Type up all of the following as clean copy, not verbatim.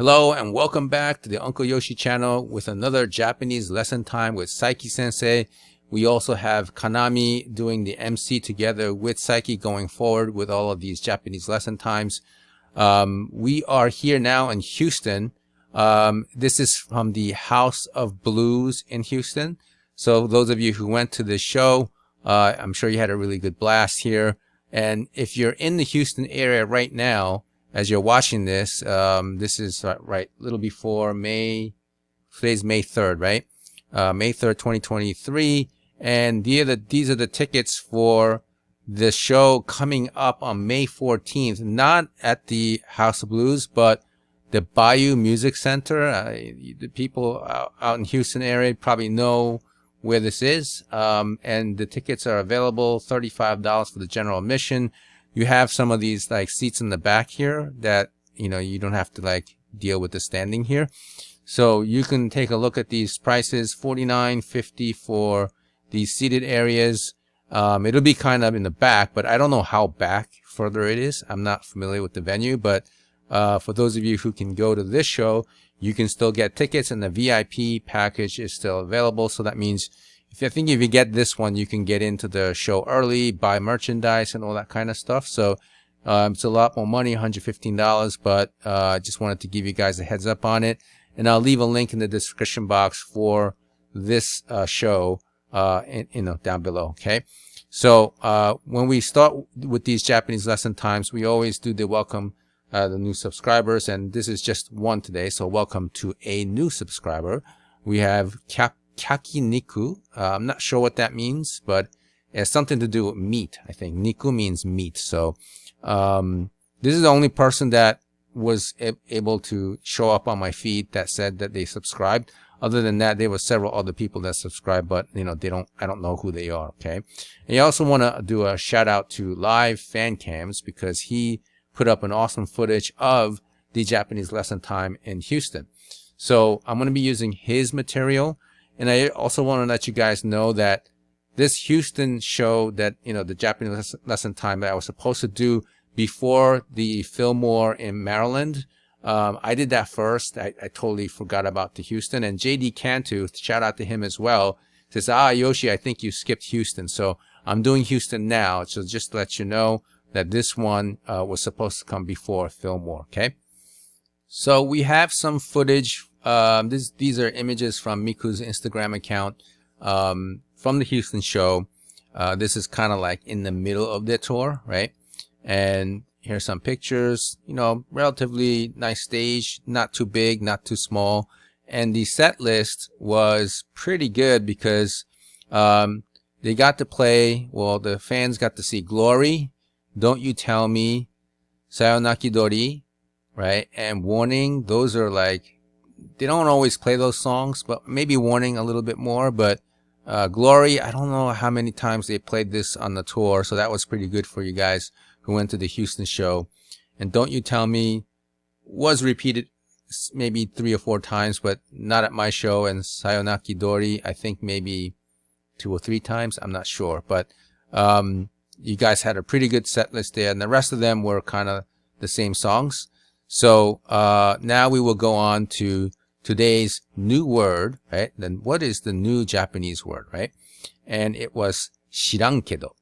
Hello and welcome back to the Uncle Yoshi channel with another Japanese lesson time with Saiki Sensei. We also have Kanami doing the MC together with Saiki going forward with all of these Japanese lesson times. We are here now in Houston. This is from the House of Blues in Houston. So those of you who went to this show, I'm sure you had a really good blast here. And if you're in the Houston area right now, as you're watching this, this is right a little before May. Today's May 3rd, right? May 3rd, 2023. And these are the tickets for the show coming up on May 14th. Not at the House of Blues, but the Bayou Music Center. The people out in Houston area probably know where this is. And the tickets are available, $35 for the general admission. You have some of these like seats in the back here that, you know, you don't have to like deal with the standing here. So you can take a look at these prices, $49.50 for these seated areas. It'll be kind of in the back, but I don't know how back further it is. I'm not familiar with the venue, but for those of you who can go to this show, you can still get tickets and the VIP package is still available. So that means if you get this one, you can get into the show early, buy merchandise and all that kind of stuff. So it's a lot more money, $115, but I just wanted to give you guys a heads up on it. And I'll leave a link in the description box for this show down below. Okay. So when we start with these Japanese lesson times, we always do the welcome the new subscribers, and this is just one today. So welcome to a new subscriber. We have Kakiniku. I'm not sure what that means, but it has something to do with meat. I think Niku means meat. So this is the only person that was able to show up on my feed that said that they subscribed. Other than that, there were several other people that subscribed, but you know, I don't know who they are. Okay. And I also want to do a shout out to Live Fan Cams because he put up an awesome footage of the Japanese lesson time in Houston. So I'm going to be using his material. And I also want to let you guys know that this Houston show that, you know, the Japanese lesson time that I was supposed to do before the Fillmore in Maryland, I did that first. I totally forgot about the Houston. And JD Cantu, shout out to him as well, says, Yoshi, I think you skipped Houston. So I'm doing Houston now. So just to let you know that this one was supposed to come before Fillmore, okay? So we have some footage. These are images from Miku's Instagram account from the Houston show. This is kind of like in the middle of their tour, right? And here's some pictures, you know, relatively nice stage, not too big, not too small. And the set list was pretty good because they got to play, well, the fans got to see Glory, Don't You Tell Me, Sayonaki Dori, right? And Warning. Those are like, they don't always play those songs, but maybe Warning a little bit more. But Glory, I don't know how many times they played this on the tour, so that was pretty good for you guys who went to the Houston show. And Don't You Tell Me was repeated maybe 3 or 4 times, but not at my show. And Sayonaki Dori, I think maybe 2 or 3 times. I'm not sure, but you guys had a pretty good set list there, and the rest of them were kind of the same songs. So now we will go on to today's new word, right? Then what is the new Japanese word, right? And it was 知らんけど,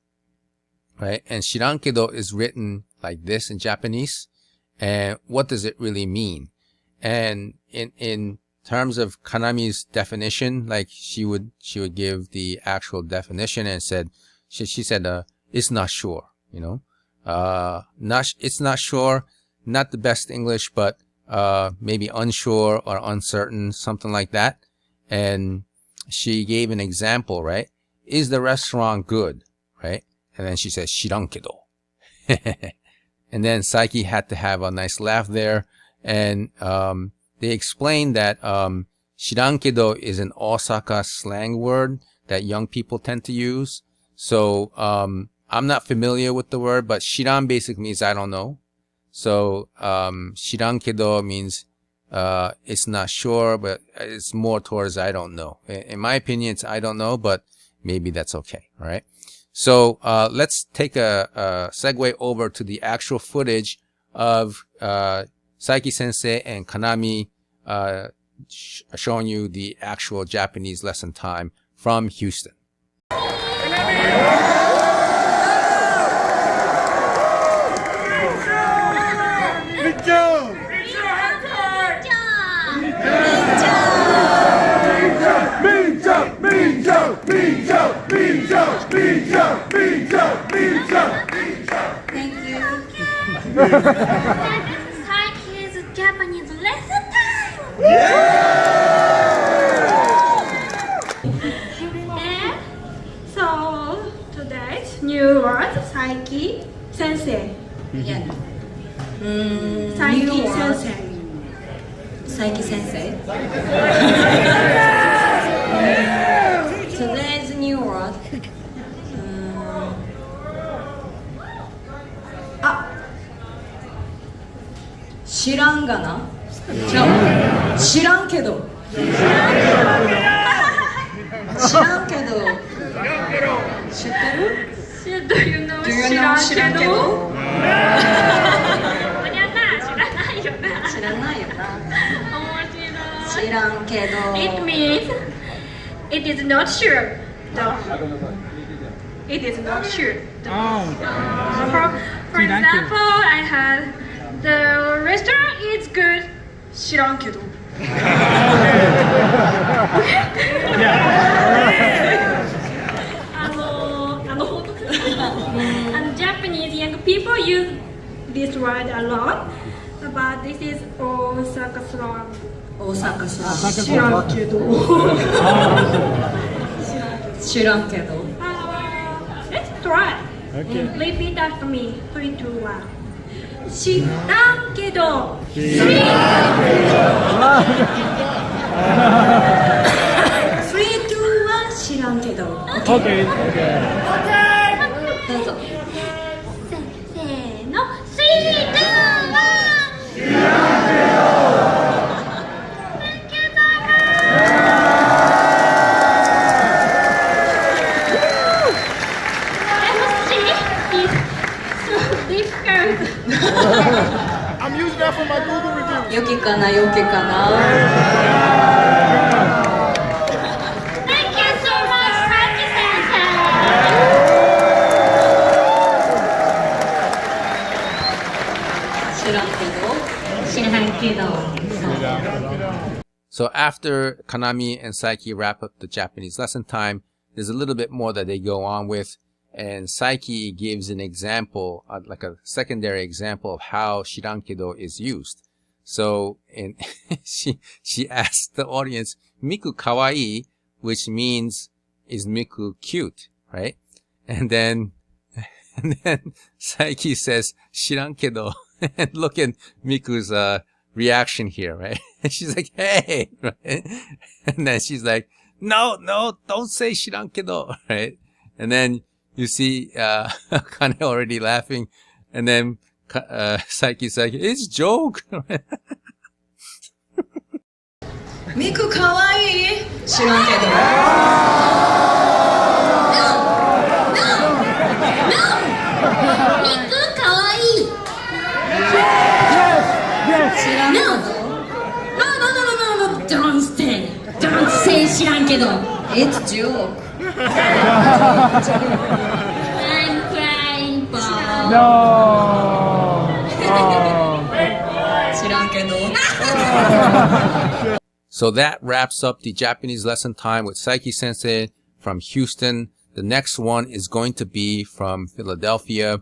right? And 知らんけどis written like this in Japanese. And what does it really mean? And in terms of Kanami's definition, like she would give the actual definition and said, she said, it's not sure, you know, it's not sure. Not the best English, but maybe unsure or uncertain, something like that. And she gave an example, right? Is the restaurant good, right? And then she says, 知らんけど. And then Saiki had to have a nice laugh there. And they explained that 知らんけど is an Osaka slang word that young people tend to use. So I'm not familiar with the word, but 知らん basically means I don't know. So, 知らんけど means, it's not sure, but it's more towards I don't know. In my opinion, it's I don't know, but maybe that's okay. All right. So, let's take a segue over to the actual footage of, Saiki Sensei and Kanami showing you the actual Japanese lesson time from Houston. Thank you. Saiki's Japanese lesson time. And so today's new word, Saiki Sensei. Yeah. Saiki New word. Sensei. Saiki Sensei. Today's new word. 시랑가나? 시랑케도. 시랑케도. 시랑케도. Do you know Do you know 시랑케도? おにゃな、知らないよな。知らないよな。面白い。知らんけど。 It means it is not sure. It is not sure. For example, I had the restaurant is good. 知らんけど. And Japanese young people use this word a lot, but this is Osaka slang. 大阪市知らんけど. 知らんけど Let's try. Repeat after me. 3, 2, 1. 知らんけど. 3,2,1知らんけど Okay. どうぞせーの。3, 2, 1. Thank you so much. MC is so difficult. I'm using that for my Google review. 良きかな良きかな Thank you so much, Saiki Sensei. So after Kanami and Saiki wrap up the Japanese lesson time, there's a little bit more that they go on with, and Saiki gives an example, like a secondary example of how shirankedo is used. So, and she asked the audience, "Miku kawaii," which means is Miku cute, right? And then Saiki says shirankedo, and look at Miku's reaction here, right? And she's like, "Hey," right? And then she's like, "No, don't say shirankedo," right? And then you see Kane already laughing, and then Saiki's like, "It's joke." ミクかわいい知らんけど Miku kawaii. Yes. 知らんけど No. Don't say 知らんけど. It's joke I'm crying, Paul. No. Oh. 知らんけど So that wraps up the Japanese lesson time with Saiki Sensei from Houston. The next one is going to be from Philadelphia,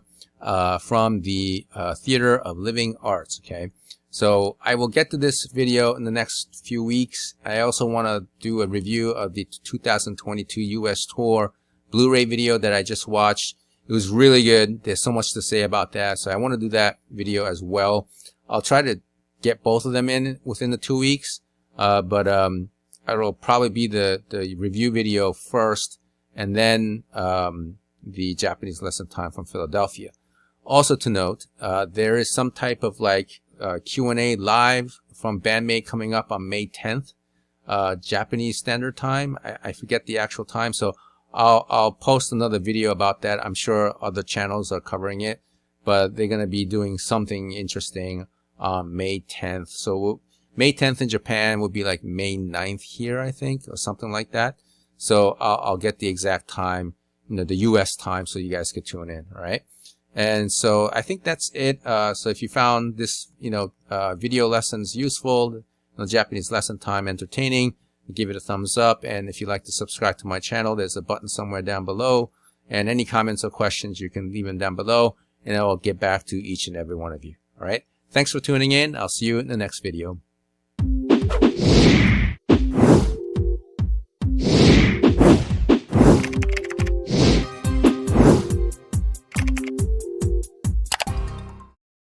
from the Theater of Living Arts. Okay. So I will get to this video in the next few weeks. I also want to do a review of the 2022 US tour Blu-ray video that I just watched. It was really good. There's so much to say about that. So I want to do that video as well. I'll try to get both of them in within the 2 weeks. But it'll probably be the review video first, and then the Japanese lesson time from Philadelphia. Also to note, there is some type of like Q&A live from Bandmate coming up on May 10th, Japanese Standard Time. I forget the actual time, so I'll post another video about that. I'm sure other channels are covering it, but they're going to be doing something interesting May 10th. So May 10th in Japan would be like May 9th here, I think, or something like that. So I'll get the exact time, the US time, so you guys could tune in. All right. And so I think that's it. So if you found this, video lessons useful, Japanese lesson time entertaining, give it a thumbs up. And if you'd like to subscribe to my channel, there's a button somewhere down below. And any comments or questions, you can leave them down below, and I will get back to each and every one of you. All right. Thanks for tuning in. I'll see you in the next video.